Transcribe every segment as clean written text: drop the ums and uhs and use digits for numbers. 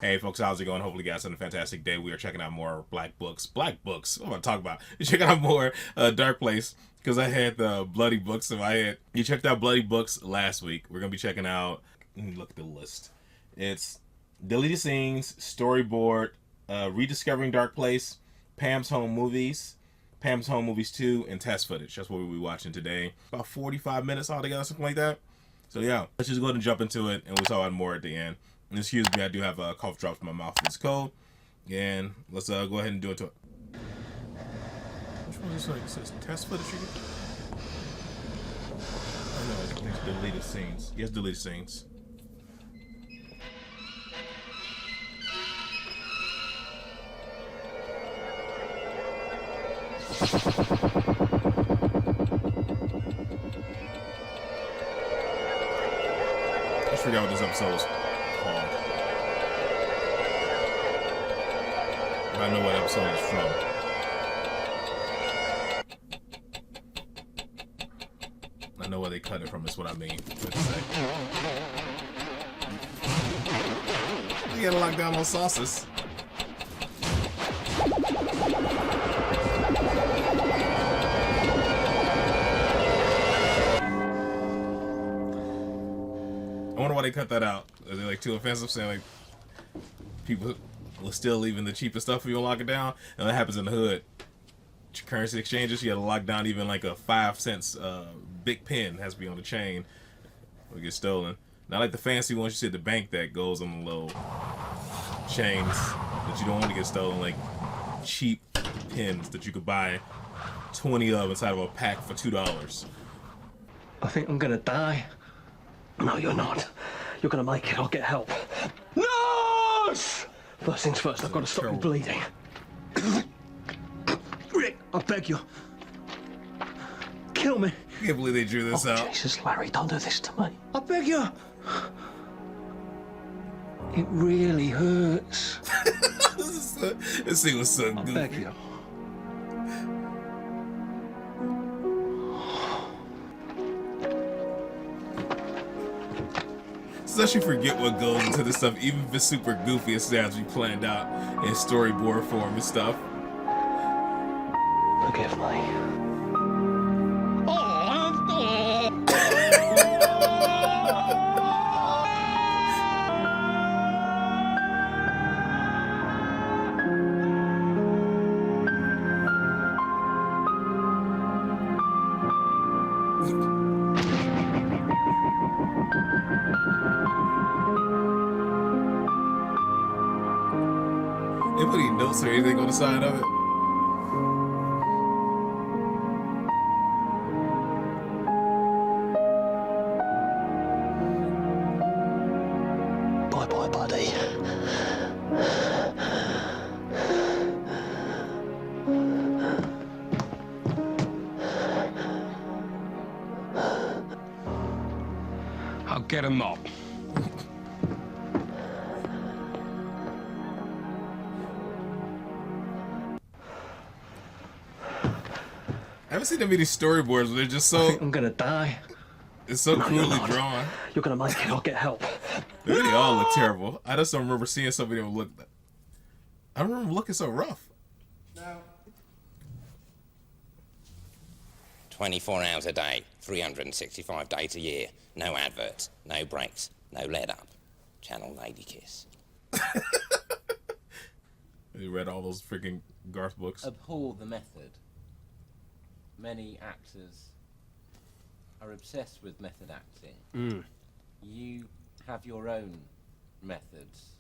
Hey folks, how's it going? Hopefully you guys had a fantastic day. We are checking out more Black Books. Black Books? What am I talking about? You're checking out more Dark Place because I had the Bloody Books in my head. You checked out Bloody Books last week. We're going to be checking out, let me look at the list. It's Deleted Scenes, Storyboard, Rediscovering Dark Place, Pam's Home Movies, Pam's Home Movies 2, and Test Footage. That's what we'll be watching today. About 45 minutes altogether, something like that. So yeah, let's just go ahead and jump into it, and we'll talk about more at the end. And excuse me, I do have a cough drops in my mouth. It's cold. And let's go ahead and do it to it. Which one is this? It says test footage. I know, it's deleted scenes. Yes, deleted scenes. I just forgot what this episode was called. I know what episode it's from. I know where they cut it from, is what I mean. You gotta lock down those sauces. I wonder why they cut that out. Are they like too offensive, saying like people will still leaving the cheapest stuff if you don't lock it down? And that happens in the hood. Currency exchanges, you gotta lock down even like a 5 cents big pen has to be on the chain or it gets stolen. Not like the fancy ones you see at the bank that goes on the little chains that you don't want to get stolen, like cheap pens that you could buy 20 of inside of a pack for $2. I think I'm gonna die. No, you're not. You're gonna make it. I'll get help. Nurse! First things first, I've got to stop you bleeding. Rick, I beg you. Kill me. I can't believe they drew this out. Jesus, Larry, don't do this to me. I beg you. It really hurts. This thing was so goofy. I beg you. Sometimes you forget what goes into this stuff, even if it's super goofy. It has to be planned out in storyboard form and stuff. Forgive me. Anybody notes or anything on the side of it? Bye bye, buddy. I'll get a mop. I haven't seen that many storyboards, but they're just I so... think I'm gonna die. It's so No, crudely you're not. drawn. You're gonna make it. I'll get help. They all look terrible. I just don't remember seeing somebody that look... I don't remember looking so rough. No. 24 hours a day, 365 days a year. No adverts, no breaks, no let up. Channel Lady Kiss. You read all those freaking Garth books. Abhor the method. Many actors are obsessed with method acting. You have your own methods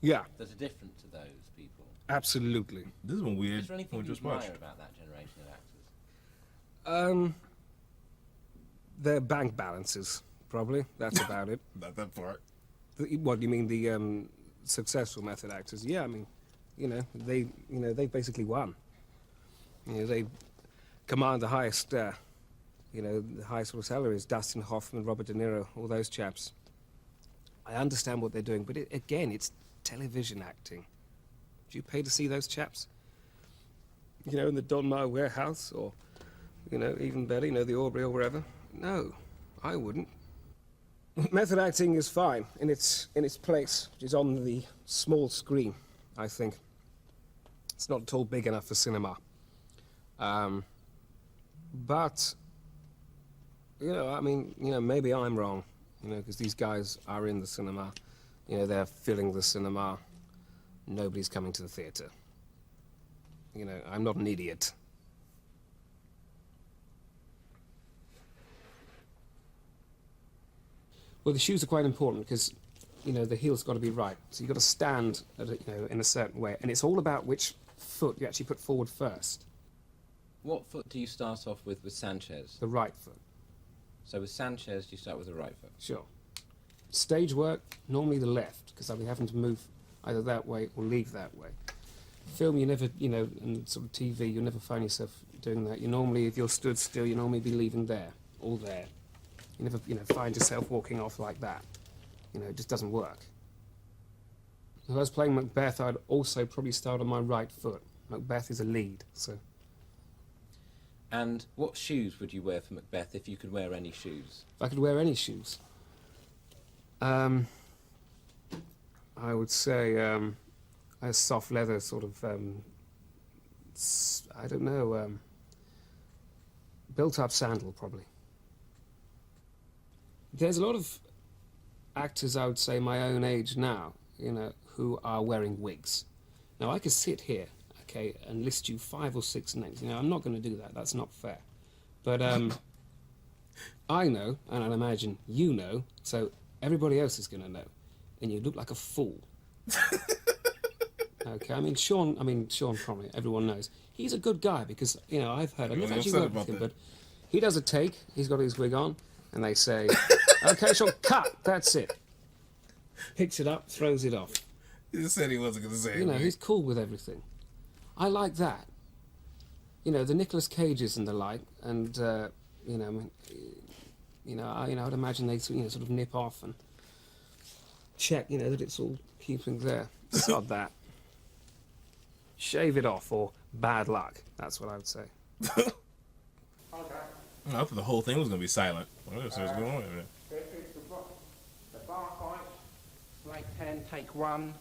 Yeah, that are different to those people. absolutely. This is one weird Is there anything one we you just watched. admire about that generation of actors? Their bank balances, probably. That's about it. Not that part. What, you mean the successful method actors? Yeah, I mean, they basically won. They command the highest, the highest sort of salaries. Dustin Hoffman, Robert De Niro, all those chaps. I understand what they're doing, but again, it's television acting. Do you pay to see those chaps? In the Don Meyer warehouse, or, even better, the Aubrey or wherever? No, I wouldn't. Method acting is fine in its place, which is on the small screen, I think. It's not at all big enough for cinema. But, you know, I mean, you know, maybe I'm wrong, you know, because these guys are in the cinema. You know, they're filling the cinema. Nobody's coming to the theatre. You know, I'm not an idiot. Well, the shoes are quite important because, you know, the heel's got to be right. So you've got to stand, at a, you know, in a certain way. And it's all about which foot you actually put forward first. What foot do you start off with Sanchez? The right foot. So with Sanchez, you start with the right foot? Sure. Stage work, normally the left, because I'll be having to move either that way or leave that way. Film, you never, you know, and sort of TV, you never find yourself doing that. You normally, if you're stood still, you normally be leaving there, or there. You never, you know, find yourself walking off like that. You know, it just doesn't work. If I was playing Macbeth, I'd also probably start on my right foot. Macbeth is a lead, so... And what shoes would you wear for Macbeth if you could wear any shoes? If I could wear any shoes? I would say a soft leather sort of, I don't know, built-up sandal, probably. There's a lot of actors, I would say, my own age now, you know, who are wearing wigs. Now, I could sit here, okay, and list you 5 or 6 names. You know, I'm not going to do that. That's not fair. But I know, and I imagine you know, so everybody else is going to know. And you look like a fool. Okay, I mean, Sean Connery, everyone knows. He's a good guy because, you know, I've never actually worked with him, but he does a take, he's got his wig on, and they say, okay, Sean, cut, that's it. Picks it up, throws it off. He just said he wasn't going to say it. You know, he's cool with everything. I like that. You know, the Nicolas Cages and the like, and, you know, I mean, I'd imagine they, you know, sort of nip off and check, you know, that it's all keeping there. Sod that. Shave it off, or bad luck. That's what I would say. I thought the whole thing was going to be silent. What else is going on? The bar fight, Slate 10, take 1.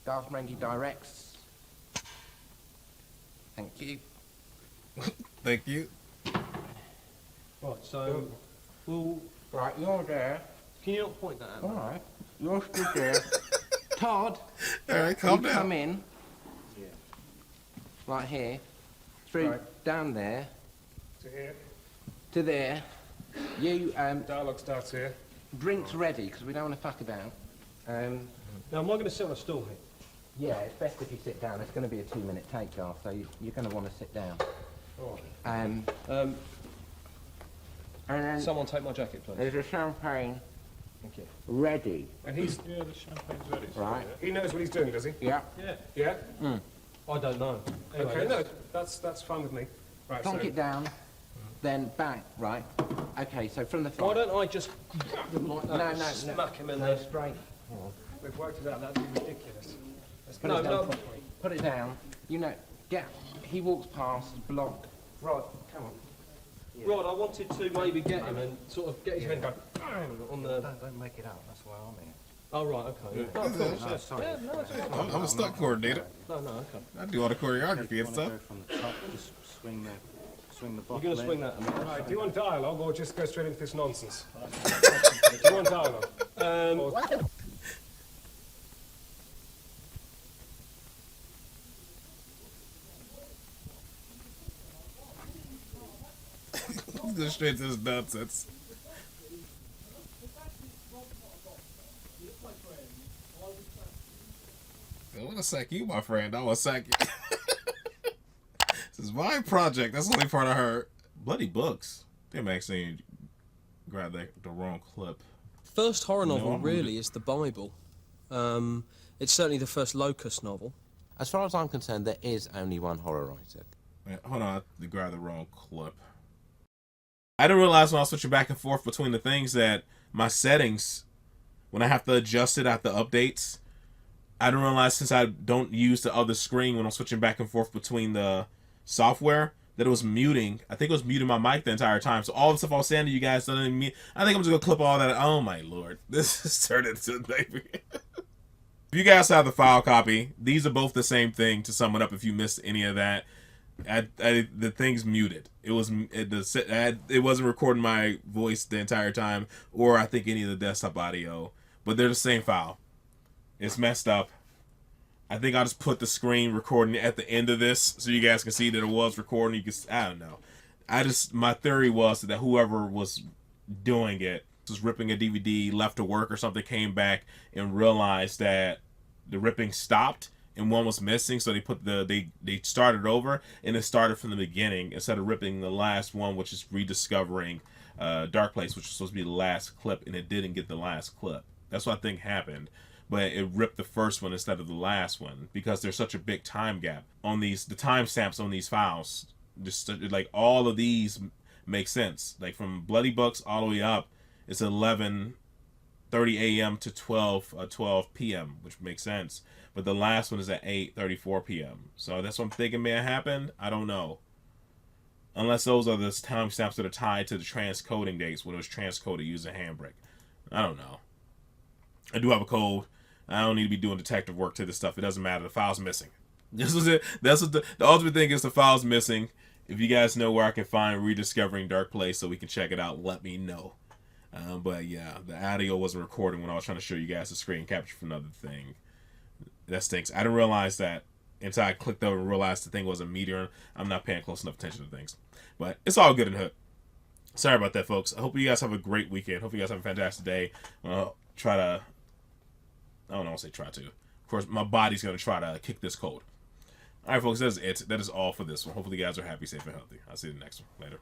Garth Marenghis directs. Thank you. Thank you. Right, so, well, Right, you're there. can you not point that out? All right. You're stood there. Todd, All right, calm you down. come in. Yeah. Right here. Through, Right. down there. To here. To there. You, Dialogue starts here. drinks ready, because we don't want to fuck about. Now, am I going to sit on a stool here? Yeah, it's best if you sit down. It's going to be a 2-minute take, Garth, so you're going to want to sit down. All And right. then Someone take my jacket, please. there's a champagne Thank you. ready, And he's, Yeah, the champagne's ready. right? he knows what he's doing, does he? Yeah. Yeah. Yeah? I don't know. Anyway, Okay, no, let's- that's fine with me. Right, Plonk so, it down, then back, right? Okay, so from the Why front. don't I just grab them like that No, and no, smack him in no, the... straight. we've worked it out, that'd be ridiculous. Let's Put No, it down no. properly. Put it down. You know, he walks past, block. Right, come on. Right, I wanted to maybe get him and sort of get his head bang on the... Don't make it up. That's why I'm here. Oh, right, okay. Yeah. Oh, of course, yeah. sorry. Yeah, no, it's okay. I'm a stunt coordinator. No, okay. I do all the choreography You and wanna stuff. go from the top, just swing the bottle. You're going to in. swing that a minute. Right, do you want dialogue or just go straight into this nonsense? Do you want dialogue? Let's go straight to this nonsense. I want to sack you, my friend. I want to sack you. This is my project. That's the only part I heard. Bloody books. Damn, Maxine grabbed the wrong clip. First horror No, novel I'm really is the Bible. It's certainly the first Locust novel. As far as I'm concerned, there is only one horror writer. Man, hold on, I grabbed the wrong clip. I didn't realize when I was switching back and forth between the things that my settings, when I have to adjust it at the updates, I didn't realize since I don't use the other screen when I'm switching back and forth between the software, that it was muting. I think it was muting my mic the entire time. So all the stuff I was saying to you guys doesn't even mean. I think I'm just gonna clip all that. Oh my lord, this has turned into a nightmare. If you guys have the file copy, these are both the same thing. To sum it up, if you missed any of that, the thing's muted. It wasn't recording my voice the entire time, or I think any of the desktop audio. But they're the same file. It's messed up. I think I'll just put the screen recording at the end of this so you guys can see that it was recording. You can, I don't know. My theory was that whoever was doing it was ripping a DVD, left to work or something, came back and realized that the ripping stopped and one was missing, so they started over, and it started from the beginning instead of ripping the last one, which is rediscovering Darkplace, which was supposed to be the last clip, and it didn't get the last clip. That's what I think happened. But it ripped the first one instead of the last one because there's such a big time gap on the timestamps on these files. Just like all of these make sense. Like from Bloody Books all the way up, it's 11:30 a.m. to 12 p.m., which makes sense. But the last one is at 8:34 p.m. So that's what I'm thinking may have happened. I don't know. Unless those are the timestamps that are tied to the transcoding dates when it was transcoded using Handbrake. I don't know. I do have a code. I don't need to be doing detective work to this stuff. It doesn't matter. The file's missing. This was it. That's what the ultimate thing is. The file's missing. If you guys know where I can find Rediscovering Darkplace so we can check it out, let me know. But yeah, the audio wasn't recording when I was trying to show you guys the screen capture for another thing. That stinks. I didn't realize that until I clicked over and realized the thing was a meteor. I'm not paying close enough attention to things. But it's all good in hood. Sorry about that, folks. I hope you guys have a great weekend. Hope you guys have a fantastic day. Try to... I don't want to say try to. Of course, my body's going to try to kick this cold. All right, folks, that is it. That is all for this one. Hopefully you guys are happy, safe, and healthy. I'll see you in the next one. Later.